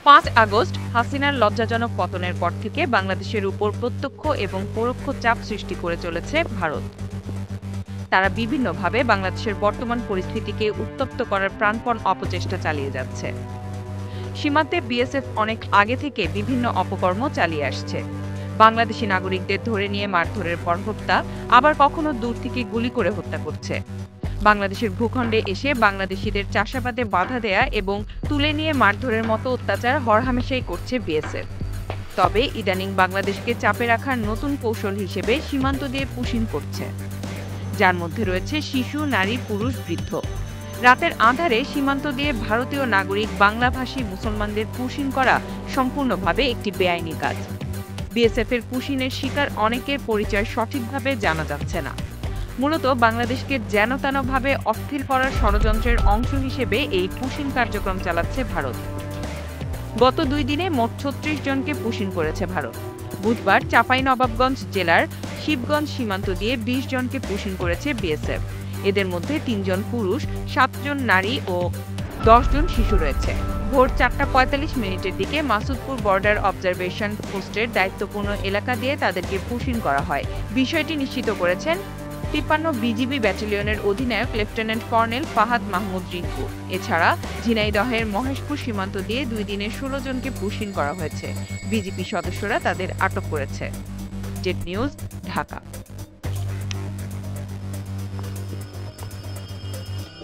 ৫ August হাসিনার লজ্জাজনক পতনের পর থেকে বাংলাদেশের উপর প্রত্যক্ষ এবং পরোক্ষ চাপ সৃষ্টি করে চলেছে ভারত। তারা বিভিন্নভাবে বাংলাদেশের বর্তমান পরিস্থিতিকে উত্তপ্ত করার প্রাণপণ অপচেষ্টা চালিয়ে যাচ্ছে। সীমান্তে বিএসএফ অনেক আগে থেকে বিভিন্ন অপকর্ম চালিয়ে আসছে। বাংলাদেশি নাগরিকদের ধরে নিয়ে মারধরের পর হত্যা, আবার কখনো দূর থেকে গুলি করে হত্যা করছে। বাংলাদেশের ভূখণ্ডে এসে বাংলাদেশিদের চাষাবাদে বাধা দেয়া এবং তুলে নিয়ে মারধরের মতো অত্যাচার হরহামেশাই করছে বিএসএফ। তবে ইদানিং বাংলাদেশকে চাপে রাখার নতুন কৌশল হিসেবে সীমান্ত দিয়ে পুশিং করছে, যার মধ্যে রয়েছে শিশু, নারী, পুরুষ, বৃদ্ধ। রাতের আঁধারে সীমান্ত দিয়ে ভারতীয় নাগরিক বাংলাভাষী মুসলমানদের পুশিং করা সম্পূর্ণভাবে একটি বেআইনি কাজ। বিএসএফ এর পুশিংয়ের শিকার অনেকের পরিচয় সঠিকভাবে জানা যাচ্ছে না। মূলত বাংলাদেশকে যেনতেনভাবে অস্থির করার ষড়যন্ত্রের অংশ হিসেবে এই পুশিং কার্যক্রম চালাচ্ছে ভারত। গত ২ দিনে মোট ৩৬ জনকে পুশিং করেছে ভারত। বুধবার চাঁপাইনবাবগঞ্জ জেলার শিবগঞ্জ সীমান্ত দিয়ে ২০ জনকে পুশিং করেছে বিএসএফ। এদের মধ্যে ৩ জন পুরুষ, ৭ জন নারী ও ১০ জন শিশু রয়েছে। ভোর ৪টা ৪৫ দিকে মাসুদপুর বর্ডার অবজারভেশন পোস্টের দায়িত্বপূর্ণ এলাকা দিয়ে তাদেরকে পুশিং করা হয়। বিষয়টি নিশ্চিত করেছেন ৫৩ বিজিবি ব্যাটালিয়নের অধিনায়ক লেফটেন্যান্ট কর্নেল ফাহাদ মাহমুদ রিঙ্কু। এছাড়া ঝিনাইদহের মহেশপুর সীমান্ত দিয়ে ২ দিনে ১৬ জনকে পুশিং করা হয়েছে। বিজিবি সদস্যরা তাদের আটক করেছে। Z news, Dhaka.